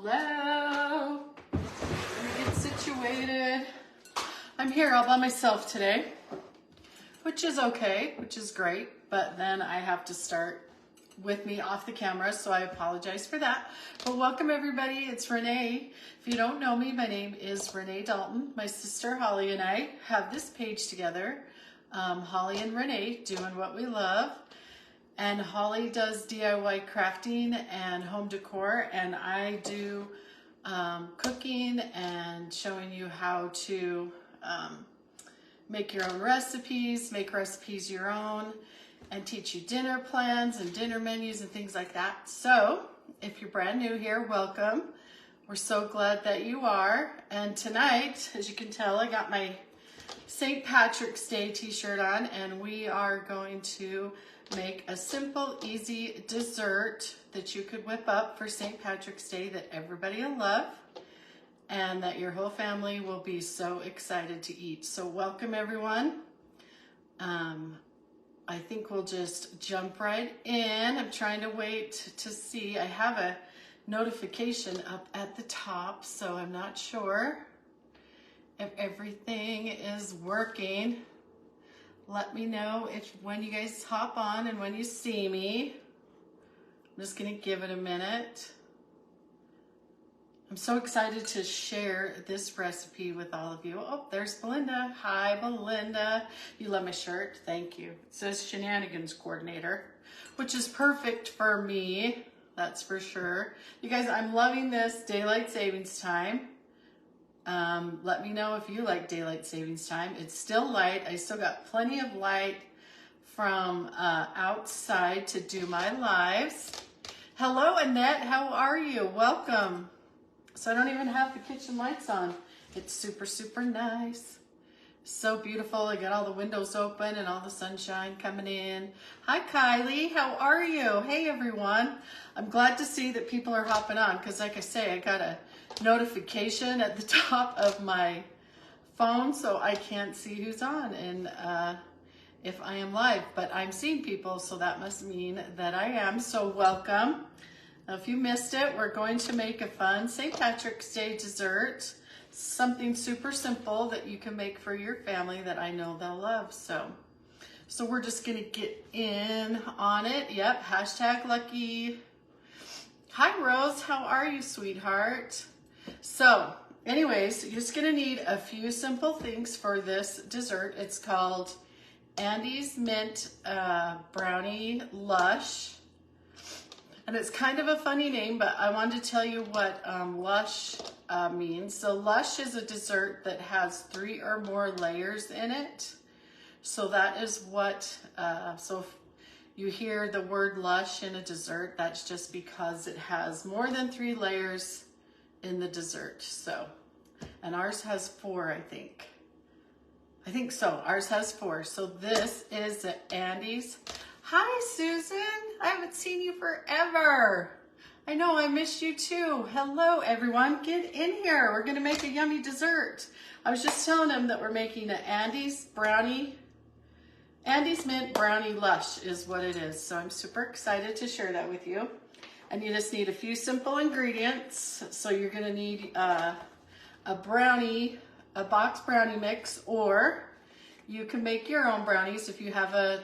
Hello. Let me get situated. I'm here all by myself today, which is okay, which is great, but then I have to start with me off the camera, so I apologize for that. But welcome everybody, it's Renee. If you don't know me, my name is Renee Dalton. My sister Holly and I have this page together, Holly and Renee doing what we love. And Holly does DIY crafting and home decor, and I do cooking and showing you how to make your own recipes, make recipes your own, and teach you dinner plans and dinner menus and things like that. So if you're brand new here, welcome. We're so glad that you are. And tonight, as you can tell, I got my St. Patrick's Day t-shirt on, and we are going to make a simple, easy dessert that you could whip up for St. Patrick's Day that everybody will love and that your whole family will be so excited to eat. So welcome everyone. I think we'll just jump right in. I'm trying to wait to see. I have a notification up at the top, so I'm not sure if everything is working. Let me know when you guys hop on and when you see me. I'm just gonna give it a minute. I'm so excited to share this recipe with all of you. Oh, there's Belinda. Hi, Belinda. You love my shirt? Thank you. It says Shenanigans Coordinator, which is perfect for me, that's for sure. You guys, I'm loving this daylight savings time. Let me know if you like daylight savings time. It's still light. I still got plenty of light from outside to do my lives. Hello, Annette. How are you? Welcome. So I don't even have the kitchen lights on. It's super, super nice. So beautiful. I got all the windows open and all the sunshine coming in. Hi, Kylie. How are you? Hey, everyone. I'm glad to see that people are hopping on because, like I say, I got a notification at the top of my phone, so I can't see who's on and if I am live, but I'm seeing people, so that must mean that I am. So welcome. Now, if you missed it, we're going to make a fun St. Patrick's Day dessert, something super simple that you can make for your family that I know they'll love. So we're just gonna get in on it. Yep, hashtag lucky. Hi, Rose. How are you, sweetheart? So anyways, you're just gonna need a few simple things for this dessert. It's called Andy's Mint Brownie Lush. And it's kind of a funny name, but I wanted to tell you what lush means. So lush is a dessert that has 3 or more layers in it. So that is what, so if you hear the word lush in a dessert, that's just because it has more than 3 layers in the dessert. So, and ours has 4, I think. I think so, ours has 4. So this is Andy's. Hi, Susan. I haven't seen you forever. I know, I missed you too. Hello, everyone. Get in here. We're gonna make a yummy dessert. I was just telling him that we're making an Andy's Mint Brownie Lush is what it is. So I'm super excited to share that with you. And you just need a few simple ingredients. So you're gonna need a box brownie mix, or you can make your own brownies if you have a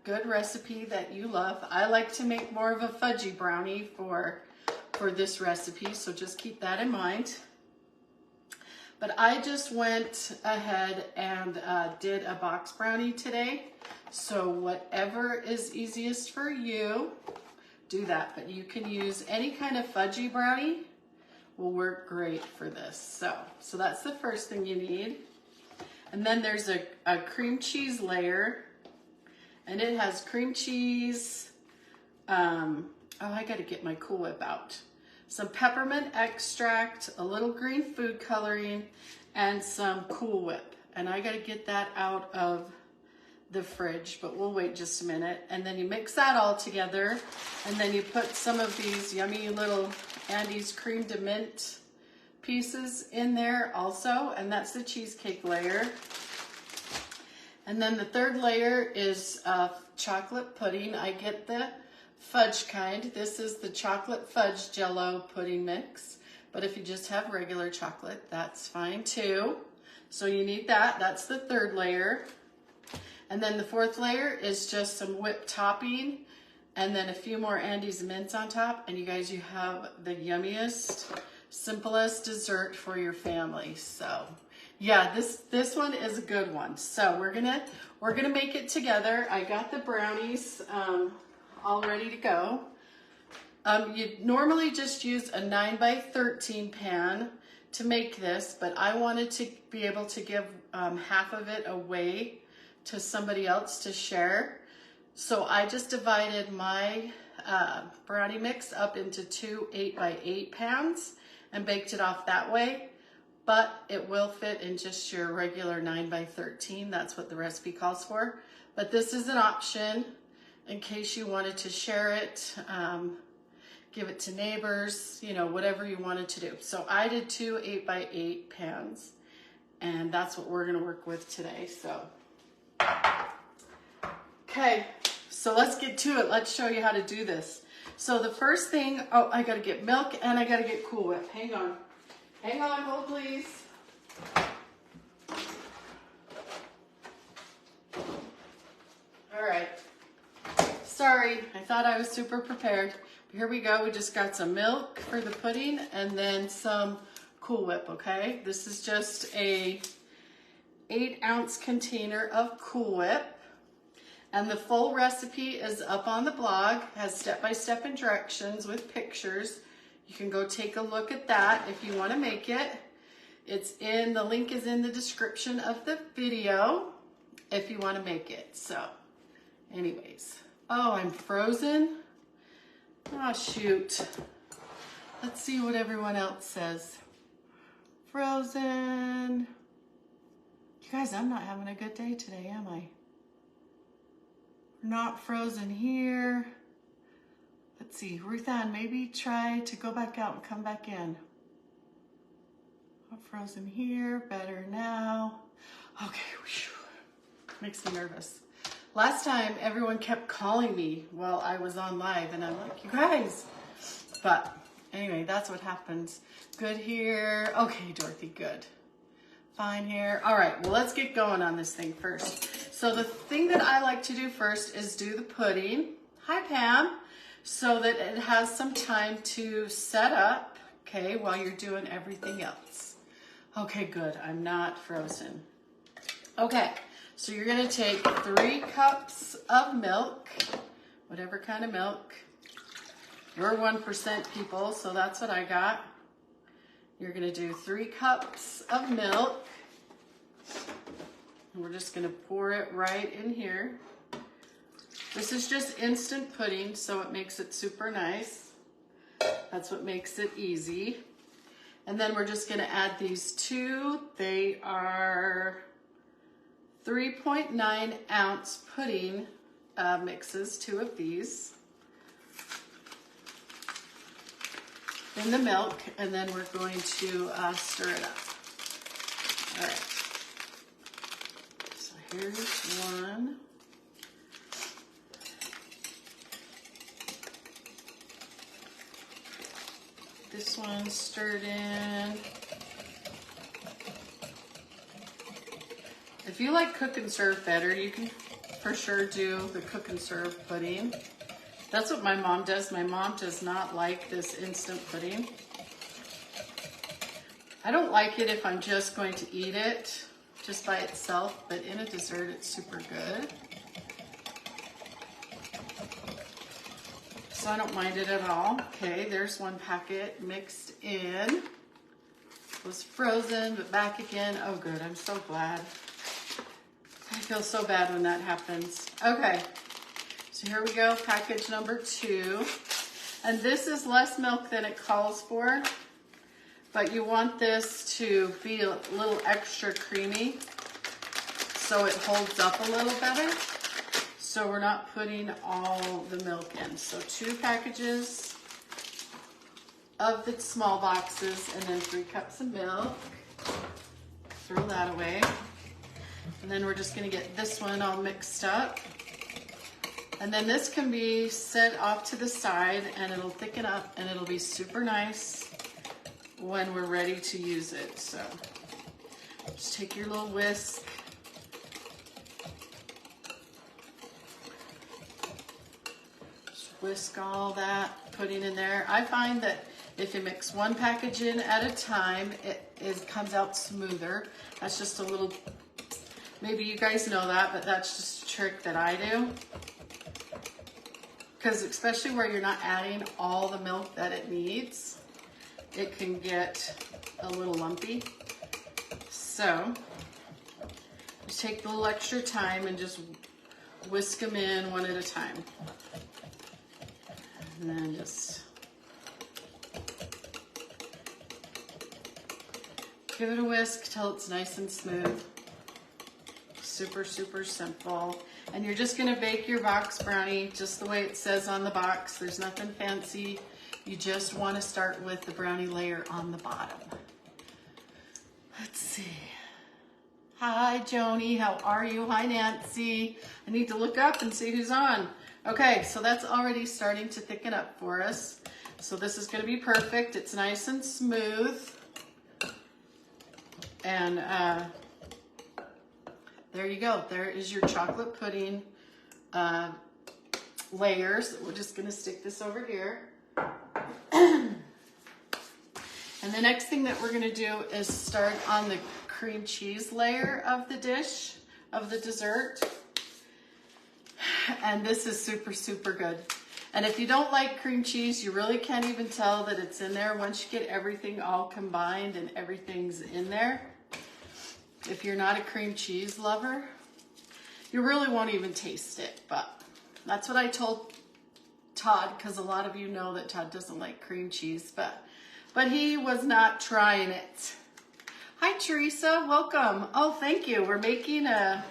good recipe that you love. I like to make more of a fudgy brownie for this recipe, so just keep that in mind. But I just went ahead and did a box brownie today. So whatever is easiest for you, do that. But you can use any kind of fudgy brownie, will work great for this. So that's the first thing you need. And then there's a cream cheese layer, and it has cream cheese. Oh, I gotta get my Cool Whip out. Some peppermint extract, a little green food coloring, and some Cool Whip. And I gotta get that out of the fridge, but we'll wait just a minute. And then you mix that all together, and then you put some of these yummy little Andy's Cream de Mint pieces in there also, and that's the cheesecake layer. And then the third layer is chocolate pudding. I get the fudge kind. This is the chocolate fudge jello pudding mix. but if you just have regular chocolate, that's fine too. So you need that. That's the third layer. And then the fourth layer is just some whipped topping and then a few more Andes mints on top. And you guys, you have the yummiest, simplest dessert for your family. So yeah, this one is a good one. So we're gonna make it together. I got the brownies all ready to go. You normally just use a 9x13 pan to make this, but I wanted to be able to give half of it away to somebody else to share. So I just divided my brownie mix up into two 8x8 pans and baked it off that way. But it will fit in just your regular 9x13. That's what the recipe calls for. But this is an option in case you wanted to share it, give it to neighbors, you know, whatever you wanted to do. So I did two 8x8 pans, and that's what we're gonna work with today. So, okay, so let's get to it. Let's show you how to do this. So the first thing, oh, I gotta get milk and I gotta get Cool Whip. Hang on, hold please. All right, sorry, I thought I was super prepared. Here we go. We just got some milk for the pudding and then some Cool Whip, okay? This is just a 8-ounce container of Cool Whip. And the full recipe is up on the blog, has step-by-step directions with pictures. You can go take a look at that if you want to make it. The link is in the description of the video if you want to make it. So, anyways. Oh, I'm frozen. Oh, shoot. Let's see what everyone else says. Frozen. You guys, I'm not having a good day today, am I? Not frozen here. Let's see, Ruth Ann, maybe try to go back out and come back in. Not frozen here, better now. Okay, whew. Makes me nervous. Last time, everyone kept calling me while I was on live, and I'm like, you guys. But anyway, that's what happens. Good here. Okay, Dorothy, good. Fine here. All right, well, let's get going on this thing first. So the thing that I like to do first is do the pudding. Hi, Pam. So that it has some time to set up, okay, while you're doing everything else. Okay, good. I'm not frozen. Okay. So you're gonna take 3 cups of milk, whatever kind of milk. We're 1% people, so that's what I got. You're gonna do 3 cups of milk. And we're just gonna pour it right in here. This is just instant pudding, so it makes it super nice. That's what makes it easy. And then we're just gonna add these 2. They are 3.9 ounce pudding mixes, 2 of these in the milk, and then we're going to stir it up. All right, so here's one. This one's stirred in. If you like cook and serve better, you can for sure do the cook and serve pudding. That's what my mom does. My mom does not like this instant pudding. I don't like it if I'm just going to eat it just by itself, but in a dessert, it's super good. So I don't mind it at all. Okay, there's one packet mixed in. It was frozen, but back again. Oh, good. I'm so glad. I feel so bad when that happens. Okay, so here we go, package number 2. And this is less milk than it calls for, but you want this to be a little extra creamy so it holds up a little better. So we're not putting all the milk in. So 2 packages of the small boxes and then 3 cups of milk. Throw that away. And then we're just gonna get this one all mixed up. And then this can be set off to the side and it'll thicken up and it'll be super nice when we're ready to use it. So just take your little whisk. Just whisk all that pudding in there. I find that if you mix one package in at a time, it comes out smoother. That's just a little, maybe you guys know that, but that's just a trick that I do. Because especially where you're not adding all the milk that it needs, it can get a little lumpy. So just take a little extra time and just whisk them in one at a time. And then just give it a whisk till it's nice and smooth. Super, super simple. And you're just gonna bake your box brownie just the way it says on the box. There's nothing fancy. You just wanna start with the brownie layer on the bottom. Let's see. Hi, Joni, how are you? Hi, Nancy. I need to look up and see who's on. Okay, so that's already starting to thicken up for us. So this is gonna be perfect. It's nice and smooth. And there you go. There is your chocolate pudding layers. We're just gonna stick this over here. And the next thing that we're gonna do is start on the cream cheese layer of the dish, of the dessert. And this is super, super good. And if you don't like cream cheese, you really can't even tell that it's in there once you get everything all combined and everything's in there. If you're not a cream cheese lover, you really won't even taste it. But that's what I told Todd, because a lot of you know that Todd doesn't like cream cheese, but he was not trying it. Hi, Teresa, welcome. Oh, thank you. We're making an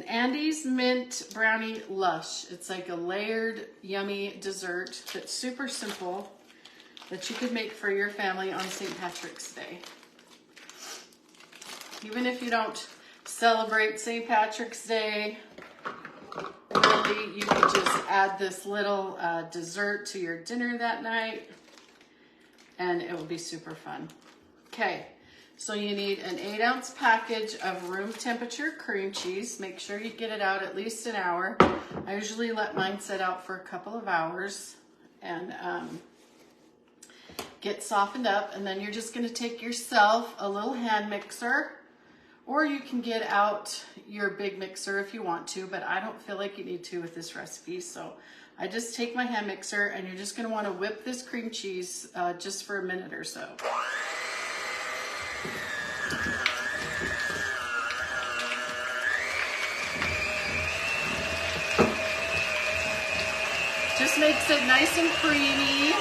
Andes Mint Brownie Lush. It's like a layered, yummy dessert that's super simple that you could make for your family on St. Patrick's Day. Even if you don't celebrate St. Patrick's Day, really, you could just add this little dessert to your dinner that night, and it will be super fun. Okay, so you need an 8-ounce package of room temperature cream cheese. Make sure you get it out at least an hour. I usually let mine sit out for a couple of hours and get softened up, and then you're just gonna take yourself a little hand mixer, or you can get out your big mixer if you want to, but I don't feel like you need to with this recipe. So I just take my hand mixer, and you're just gonna wanna whip this cream cheese just for a minute or so. Just makes it nice and creamy.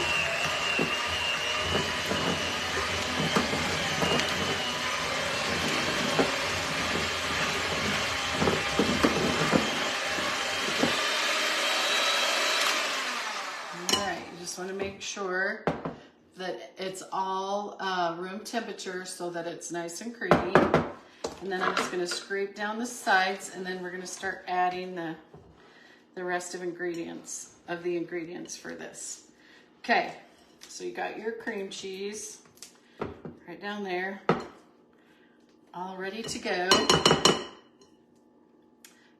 Want to make sure that it's all room temperature so that it's nice and creamy. And then I'm just going to scrape down the sides, and then we're going to start adding the rest of the ingredients for this. Okay, so you got your cream cheese right down there, all ready to go.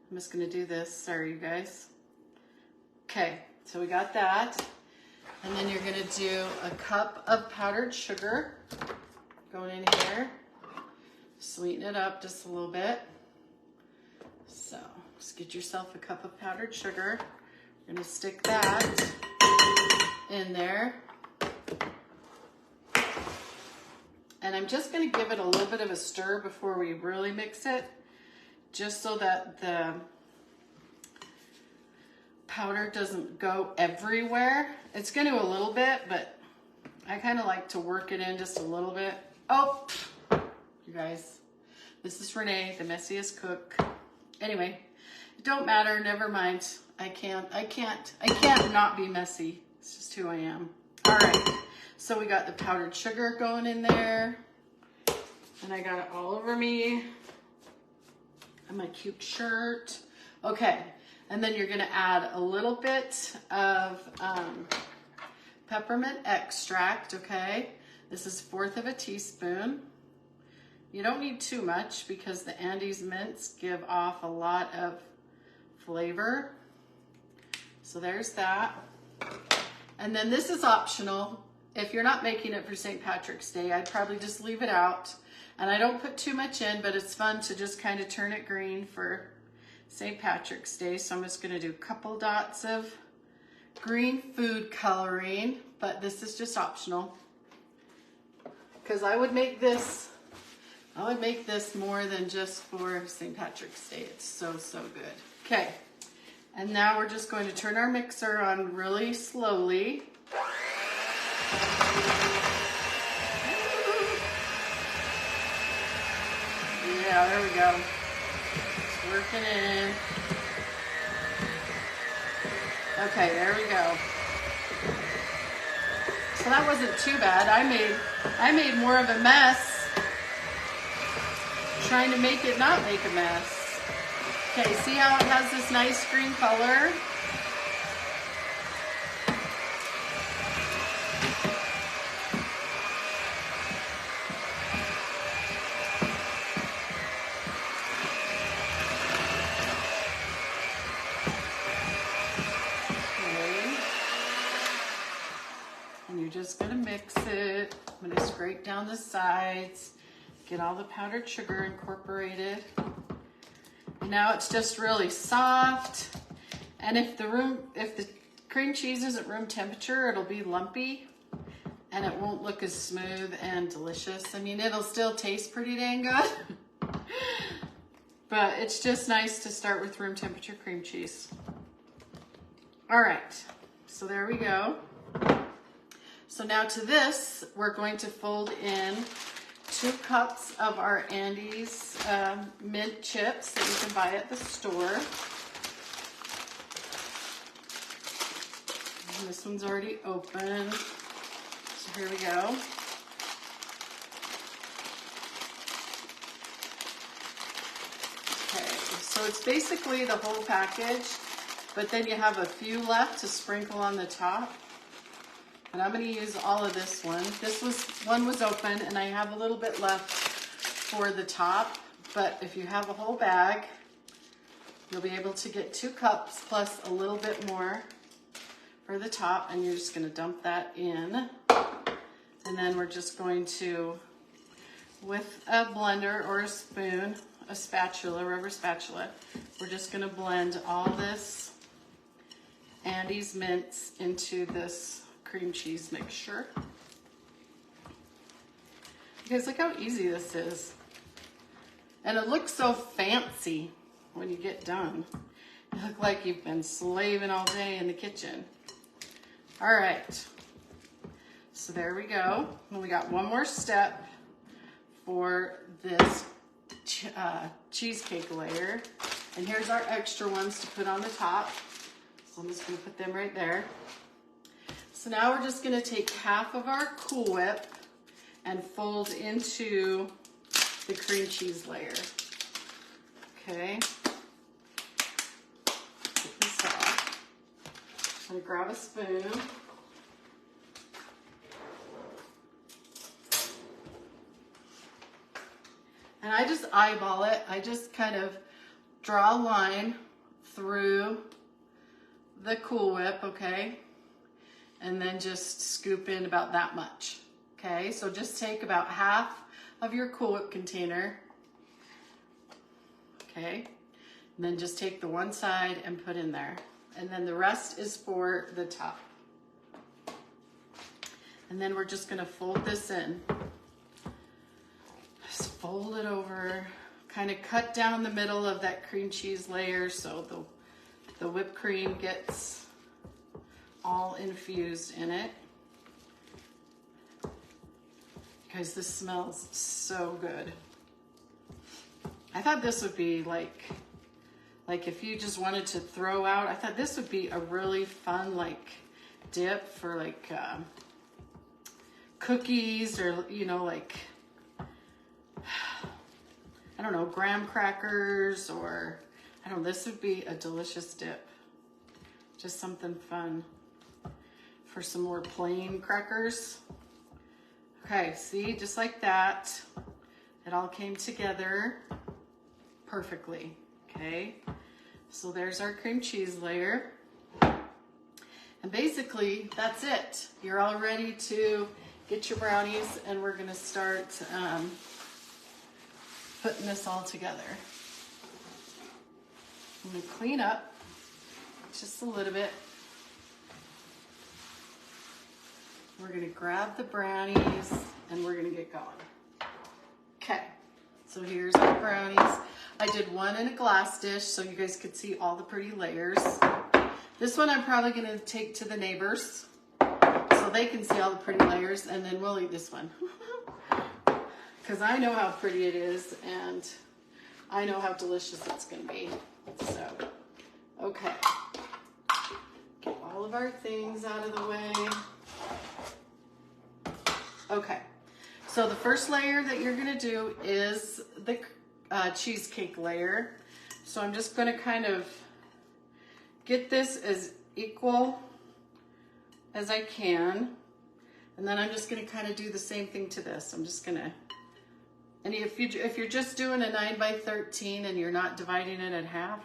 I'm just going to do this. Sorry, you guys. Okay, so we got that. And then you're gonna do a cup of powdered sugar going in here. Sweeten it up just a little bit. So just get yourself a cup of powdered sugar. You're gonna stick that in there. And I'm just gonna give it a little bit of a stir before we really mix it, just so that the powder doesn't go everywhere. It's going to a little bit, but I kind of like to work it in just a little bit. Oh, you guys, this is Renee, the messiest cook. Anyway, it don't matter, never mind. I can't not be messy. It's just who I am. All right, so we got the powdered sugar going in there, and I got it all over me and my cute shirt. Okay. And then you're gonna add a little bit of peppermint extract, okay? This is 1/4 of a teaspoon. You don't need too much because the Andes mints give off a lot of flavor. So there's that. And then this is optional. If you're not making it for St. Patrick's Day, I'd probably just leave it out. And I don't put too much in, but it's fun to just kind of turn it green for St. Patrick's Day. So I'm just gonna do a couple dots of green food coloring, but this is just optional. Because I would make this more than just for St. Patrick's Day. It's so, so good. Okay, and now we're just going to turn our mixer on really slowly. Yeah, there we go. It's working in. Okay, there we go. So that wasn't too bad. I made more of a mess trying to make it not make a mess. Okay, see how it has this nice green color? Just gonna mix it. I'm gonna scrape down the sides, get all the powdered sugar incorporated. And now it's just really soft. And if the cream cheese isn't room temperature, it'll be lumpy and it won't look as smooth and delicious. I mean, it'll still taste pretty dang good, but it's just nice to start with room temperature cream cheese. All right, so there we go. So now to this, we're going to fold in 2 cups of our Andes mint chips that you can buy at the store. And this one's already open. So here we go. Okay, so it's basically the whole package, but then you have a few left to sprinkle on the top. And I'm going to use all of this one. One was open and I have a little bit left for the top, but if you have a whole bag, you'll be able to get 2 cups plus a little bit more for the top, and you're just going to dump that in. And then we're just going to, with a blender or a spoon, a spatula, rubber spatula, we're just going to blend all this Andes mints into this cream cheese mixture. You guys, look how easy this is. And it looks so fancy when you get done. You look like you've been slaving all day in the kitchen. All right, so there we go. And we got one more step for this cheesecake layer. And here's our extra ones to put on the top. So I'm just gonna put them right there. So now we're just gonna take half of our Cool Whip and fold into the cream cheese layer. Okay. Get this off. I'm gonna grab a spoon. And I just eyeball it. I just kind of draw a line through the Cool Whip, okay? And then just scoop in about that much. Okay, so just take about half of your Cool Whip container. Okay, and then just take the one side and put in there. And then the rest is for the top. And then we're just gonna fold this in. Just fold it over, kind of cut down the middle of that cream cheese layer so the whipped cream gets all infused in it. Guys, this smells so good. I thought this would be like if you just wanted to throw out, I thought this would be a really fun like dip for like cookies, or you know, like I don't know, graham crackers, or I don't know, this would be a delicious dip. Just something fun for some more plain crackers. Okay, see, just like that, it all came together perfectly, okay? So there's our cream cheese layer. And basically, that's it. You're all ready to get your brownies, and we're gonna start putting this all together. I'm gonna clean up just a little bit. We're gonna grab the brownies and we're gonna get going. Okay, so here's our brownies. I did one in a glass dish so you guys could see all the pretty layers. This one I'm probably gonna take to the neighbors so they can see all the pretty layers, and then we'll eat this one. Because I know how pretty it is and I know how delicious it's gonna be. So, okay. Get all of our things out of the way. Okay, so the first layer that you're gonna do is the cheesecake layer. So I'm just gonna kind of get this as equal as I can. And then I'm just gonna kind of do the same thing to this. I'm just gonna, and if you're just doing a 9 by 13 and you're not dividing it in half,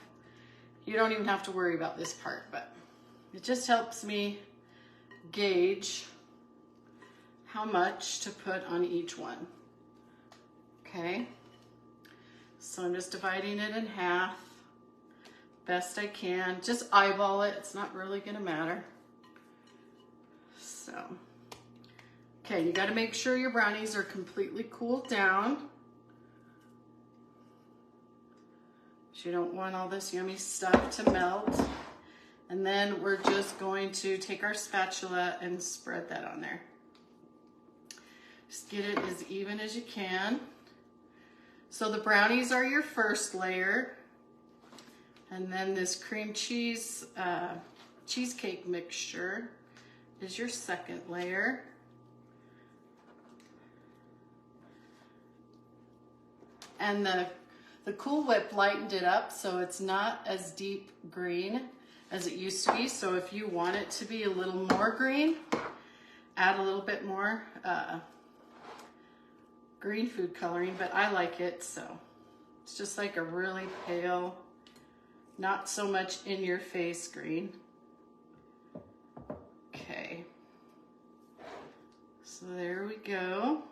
you don't even have to worry about this part, but it just helps me gauge how much to put on each one. Okay, so I'm just dividing it in half best I can. Just eyeball it, it's not really gonna matter. So, okay, you gotta make sure your brownies are completely cooled down. You don't want all this yummy stuff to melt. And then we're just going to take our spatula and spread that on there. Just get it as even as you can. So the brownies are your first layer. And then this cream cheese, cheesecake mixture is your second layer. And the Cool Whip lightened it up so it's not as deep green as it used to be. So if you want it to be a little more green, add a little bit more green food coloring, but I like it, so it's just like a really pale, not so much in your face green. Okay, so there we go.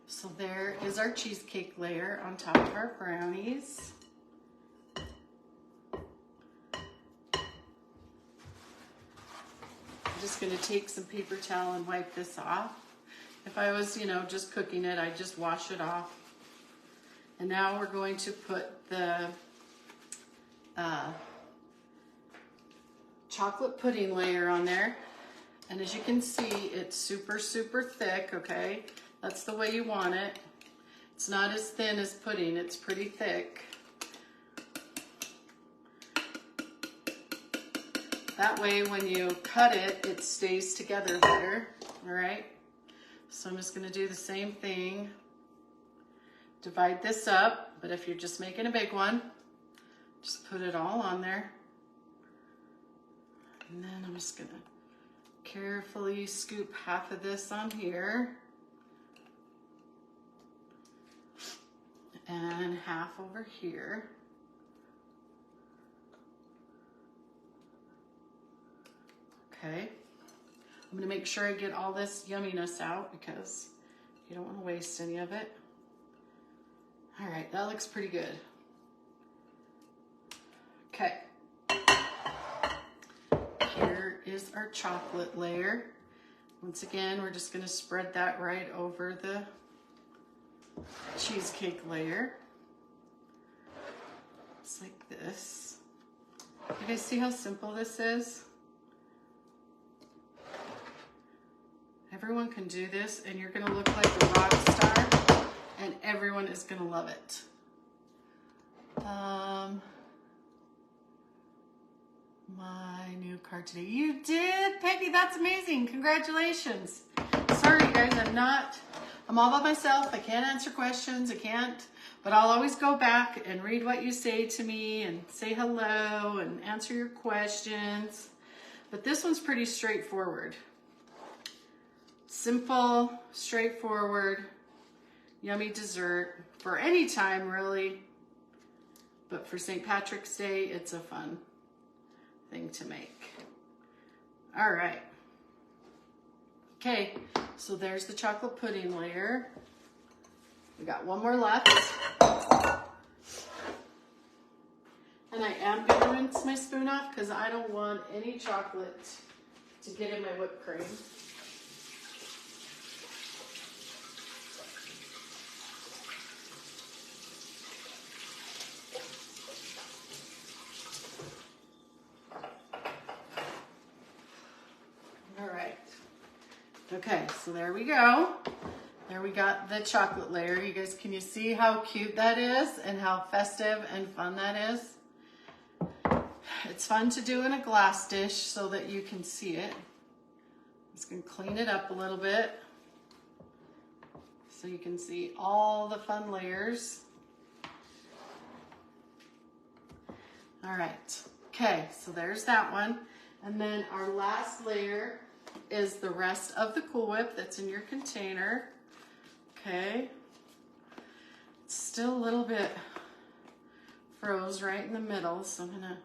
So there is our cheesecake layer on top of our brownies. I'm just going to take some paper towel and wipe this off. If I was, just cooking it, I'd just wash it off. And now we're going to put the chocolate pudding layer on there. And as you can see, it's super, super thick, okay? That's the way you want it. It's not as thin as pudding, it's pretty thick. That way when you cut it, it stays together better, all right? So I'm just gonna do the same thing. Divide this up, but if you're just making a big one, just put it all on there. And then I'm just gonna carefully scoop half of this on here. And half over here. Okay. I'm gonna make sure I get all this yumminess out because you don't want to waste any of it. All right, that looks pretty good. Okay. Here is our chocolate layer. Once again, we're just gonna spread that right over the cheesecake layer. Just like this. You guys see how simple this is? Everyone can do this and you're gonna look like a rock star and everyone is gonna love it. My new card today. You did, Peggy, that's amazing. Congratulations. Sorry guys, I'm all by myself. I can't answer questions, but But I'll always go back and read what you say to me and say hello and answer your questions. But this one's pretty straightforward. Simple, straightforward, yummy dessert for any time really. But for St. Patrick's Day, it's a fun thing to make. All right. Okay, so there's the chocolate pudding layer. We got one more left. And I am going to rinse my spoon off because I don't want any chocolate to get in my whipped cream. All right. Okay, so there we go. There we got the chocolate layer. You guys, can you see how cute that is and how festive and fun that is? It's fun to do in a glass dish so that you can see it. I'm just gonna clean it up a little bit so you can see all the fun layers. All right, okay, so there's that one. And then our last layer is the rest of the Cool Whip that's in your container. Okay, it's still a little bit froze right in the middle, so I'm gonna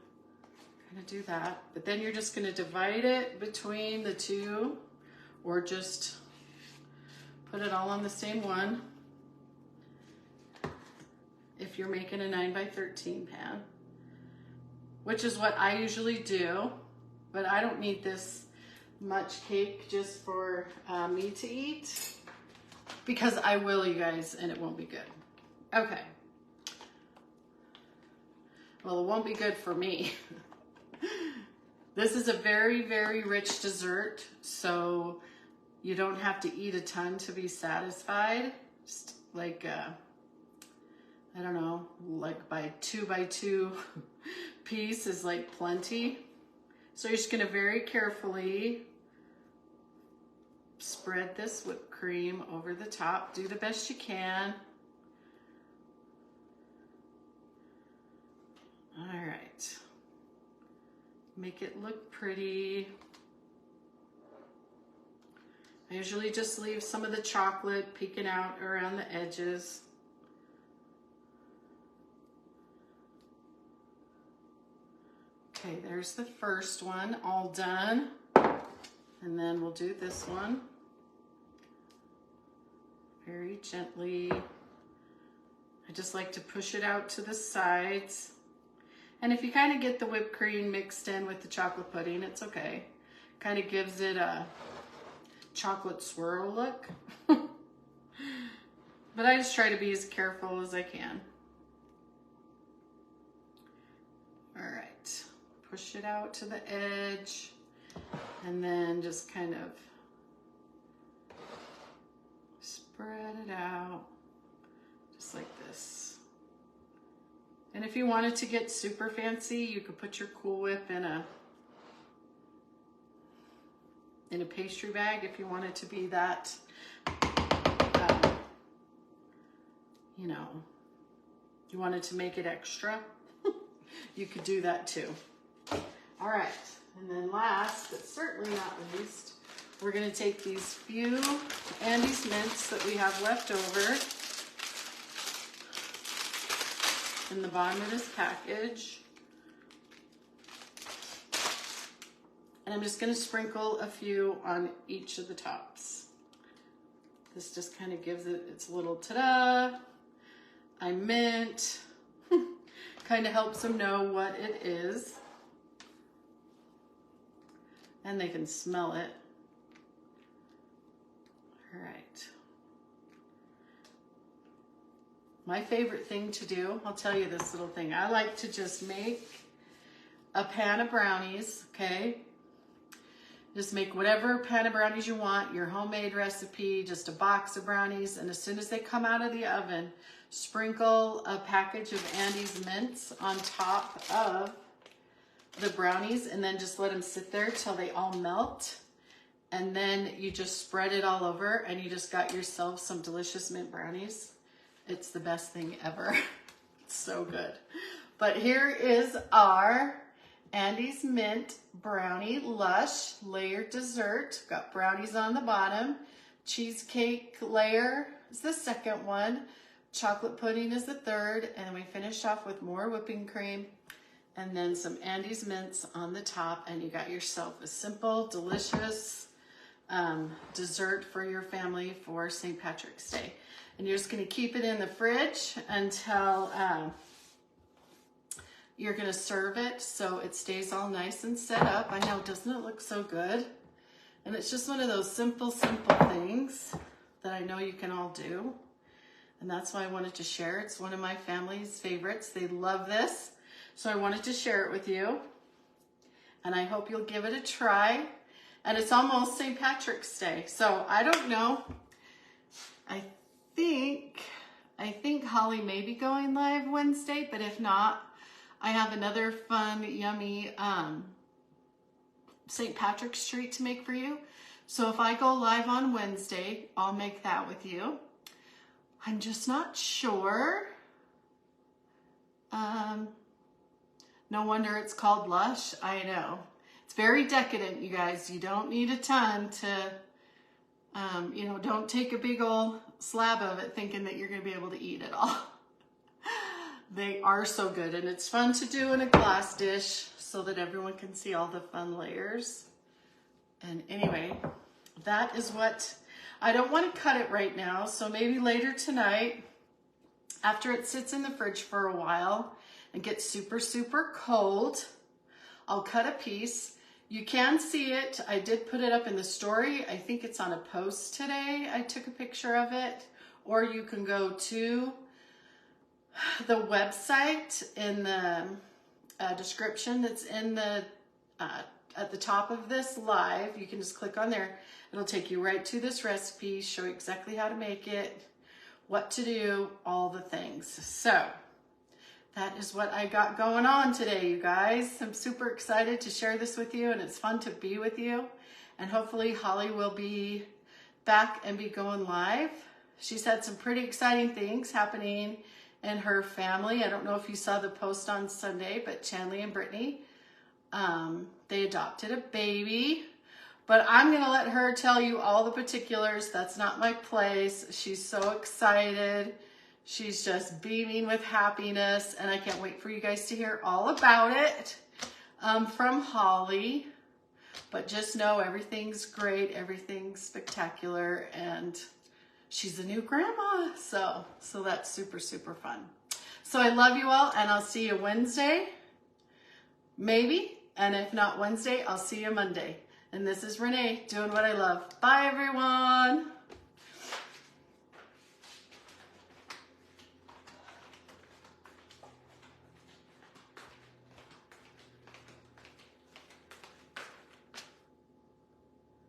do that. But then you're just gonna divide it between the two, or just put it all on the same one if you're making a 9x13 pan, which is what I usually do. But I don't need this much cake just for me to eat, because I will, you guys, and it won't be good. Okay. Well, it won't be good for me. This is a very, very rich dessert, so you don't have to eat a ton to be satisfied. Just like, I don't know, like by 2x2 piece is like plenty. So you're just gonna very carefully spread this whipped cream over the top. Do the best you can. All right. Make it look pretty. I usually just leave some of the chocolate peeking out around the edges. Okay, there's the first one all done. And then we'll do this one. Very gently. I just like to push it out to the sides. And if you kind of get the whipped cream mixed in with the chocolate pudding, it's okay. Kind of gives it a chocolate swirl look. But I just try to be as careful as I can. All right, push it out to the edge. And then just kind of spread it out, just like this. And if you wanted to get super fancy, you could put your Cool Whip in a pastry bag if you want it to be that, you know, you wanted to make it extra, you could do that too. All right. And then last, but certainly not least, we're going to take these few Andes mints that we have left over in the bottom of this package. And I'm just going to sprinkle a few on each of the tops. This just kind of gives it its little ta-da. I mint. Kind of helps them know what it is. And they can smell it. All right. My favorite thing to do, I'll tell you this little thing. I like to just make a pan of brownies, okay? Just make whatever pan of brownies you want, your homemade recipe, just a box of brownies. And as soon as they come out of the oven, sprinkle a package of Andes mints on top of the brownies, and then just let them sit there till they all melt. And then you just spread it all over, and you just got yourself some delicious mint brownies. It's the best thing ever. It's so good. But here is our Andy's Mint Brownie Lush layered dessert. Got brownies on the bottom. Cheesecake layer is the second one. Chocolate pudding is the third. And we finished off with more whipping cream. And then some Andy's Mints on the top. And you got yourself a simple, delicious dessert for your family for St. Patrick's Day. And you're just going to keep it in the fridge until you're going to serve it so it stays all nice and set up. I know, doesn't it look so good? And it's just one of those simple things that I know you can all do. And that's why I wanted to share. It's one of my family's favorites. They love this. So I wanted to share it with you. And I hope you'll give it a try. And it's almost St. Patrick's Day. So I don't know. I think Holly may be going live Wednesday, but if not, I have another fun, yummy St. Patrick's treat to make for you. So if I go live on Wednesday, I'll make that with you. I'm just not sure. No wonder it's called Lush. I know. It's very decadent, you guys. You don't need a ton to, you know, don't take a big old slab of it thinking that you're going to be able to eat it all. They are so good, and it's fun to do in a glass dish so that everyone can see all the fun layers. And anyway, that is what, I don't want to cut it right now, so maybe later tonight, after it sits in the fridge for a while and gets super cold, I'll cut a piece. You can see it. I did put it up in the story. I think it's on a post today. I took a picture of it. Or you can go to the website in the description that's in the at the top of this live. You can just click on there. It'll take you right to this recipe, show you exactly how to make it, what to do, all the things. So that is what I got going on today, you guys. I'm super excited to share this with you, and it's fun to be with you. And hopefully Holly will be back and be going live. She's had some pretty exciting things happening in her family. I don't know if you saw the post on Sunday, but Chanley and Brittany, they adopted a baby. But I'm going to let her tell you all the particulars. That's not my place. She's so excited. She's just beaming with happiness, and I can't wait for you guys to hear all about it from Holly. But just know everything's great, everything's spectacular, and she's a new grandma. So that's super fun. So I love you all, and I'll see you Wednesday, maybe. And if not Wednesday, I'll see you Monday. And this is Renee doing what I love. Bye, everyone.